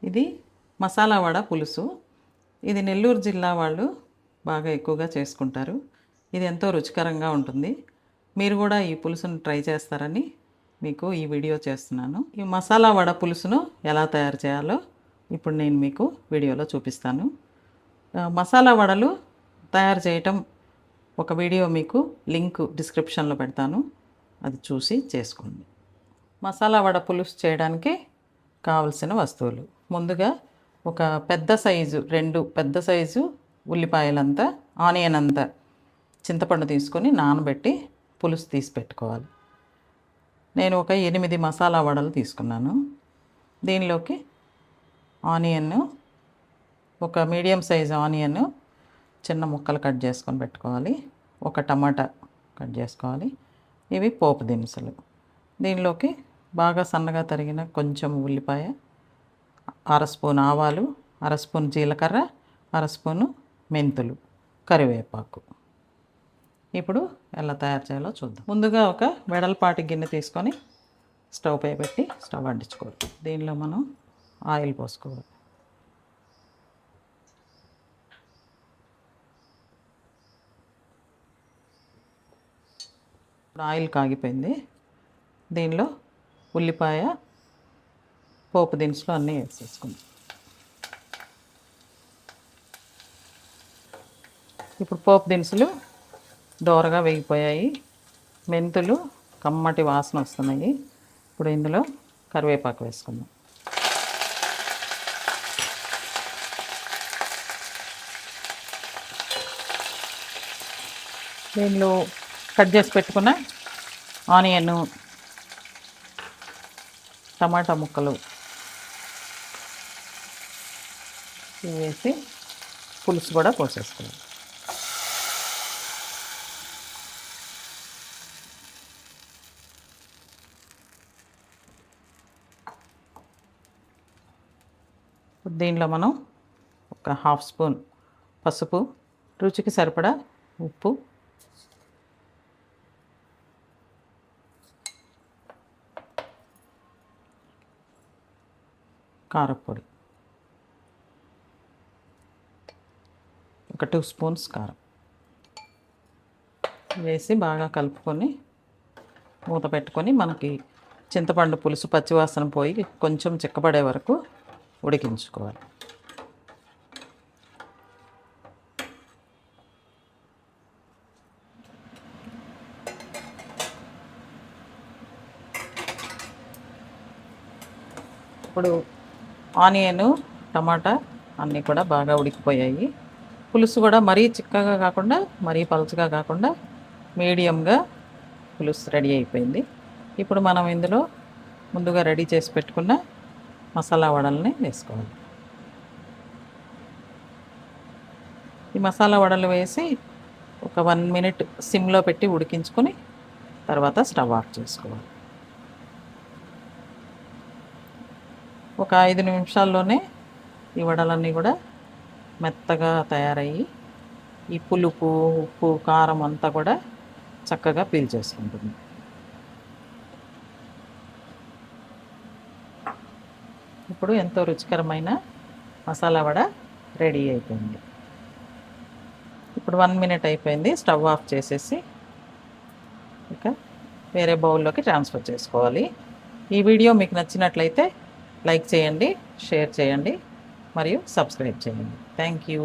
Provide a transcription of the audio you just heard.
ఇది మసాలా వడ పులుసు. ఇది నెల్లూరు జిల్లా వాళ్ళు బాగా ఎక్కువగా చేసుకుంటారు. ఇది ఎంతో రుచికరంగా ఉంటుంది. మీరు కూడా ఈ పులుసును ట్రై చేస్తారని మీకు ఈ వీడియో చేస్తున్నాను. ఈ మసాలా వడ పులుసును ఎలా తయారు చేయాలో ఇప్పుడు నేను మీకు వీడియోలో చూపిస్తాను. మసాలా వడలు తయారు చేయటం ఒక వీడియో మీకు లింక్ డిస్క్రిప్షన్లో పెడతాను, అది చూసి చేసుకోండి. మసాలా వడ పులుసు చేయడానికి కావలసిన వస్తువులు: ముందుగా ఒక పెద్ద సైజు 2 పెద్ద సైజు ఉల్లిపాయలంతా, ఆనియన్ అంతా చింతపండు తీసుకొని నానబెట్టి పులుసు తీసి పెట్టుకోవాలి. నేను ఒక 8 మసాలా వడలు తీసుకున్నాను. దీనిలోకి ఆనియన్, ఒక మీడియం సైజు ఆనియన్ చిన్న ముక్కలు కట్ చేసుకొని పెట్టుకోవాలి. ఒక టమాటా కట్ చేసుకోవాలి. ఇవి పోపు దినుసులు. దీనిలోకి బాగా సన్నగా తరిగిన కొంచెం ఉల్లిపాయ, 1/2 స్పూన్ ఆవాలు, 1/2 స్పూన్ జీలకర్ర, 1/2 స్పూను మెంతులు, కరివేపాకు. ఇప్పుడు ఎలా తయారు చేయాలో చూద్దాం. ముందుగా ఒక వెడల్పాటి గిన్నె తీసుకొని స్టవ్ పై పెట్టి స్టవ్ అంటించుకోవాలి. దీనిలో మనం ఆయిల్ పోసుకోవాలి. ఆయిల్ కాగిపోయింది. దీనిలో ఉల్లిపాయ, పోపు దినుసులు అన్నీ వేసేసుకుందాం. ఇప్పుడు పోపు దినుసులు దోరగా వేగిపోయాయి. మెంతులు కమ్మటి వాసన వస్తున్నాయి. ఇప్పుడు ఇందులో కరివేపాకు వేసుకుందాం. దీనిలో కట్ చేసి పెట్టుకున్న ఆనియన్, టమాటా ముక్కలు వేసి పులుసు కూడా పోసేసుకున్నాం. దీనిలో మనం ఒక 1/2 స్పూన్ పసుపు, రుచికి సరిపడా ఉప్పు, కారపొడి, ఒక 2 స్పూన్స్ కారం వేసి బాగా కలుపుకొని మూత పెట్టుకొని మనకి చింతపండు పులుసు పచ్చివాసన పోయి కొంచెం చిక్కబడే వరకు ఉడికించుకోవాలి. ఇప్పుడు ఆనియన్, టమాటా అన్నీ కూడా బాగా ఉడికిపోయాయి. పులుసు కూడా మరీ చిక్కగా కాకుండా మరీ పలుచగా కాకుండా మీడియంగా పులుసు రెడీ అయిపోయింది. ఇప్పుడు మనం ఇందులో ముందుగా రెడీ చేసి పెట్టుకున్న మసాలా వడల్ని వేసుకోవాలి. ఈ మసాలా వడలు వేసి ఒక 1 మినిట్ సిమ్లో పెట్టి ఉడికించుకొని తర్వాత స్టవ్ ఆఫ్ చేసుకోవాలి. ఒక 5 నిమిషాల్లోనే ఈ వడలన్నీ కూడా మెత్తగా తయారయ్యి ఈ పులుపు, ఉప్పు, కారం అంతా కూడా చక్కగా పీల్చేసుకుంటుంది. ఇప్పుడు ఎంతో రుచికరమైన మసాలా వడ రెడీ అయిపోయింది. ఇప్పుడు 1 మినిట్ అయిపోయింది. స్టవ్ ఆఫ్ చేసేసి ఇక వేరే బౌల్లోకి ట్రాన్స్ఫర్ చేసుకోవాలి. ఈ వీడియో మీకు నచ్చినట్లయితే లైక్ చేయండి, షేర్ చేయండి మరియు సబ్స్క్రైబ్ చేయండి. Thank you.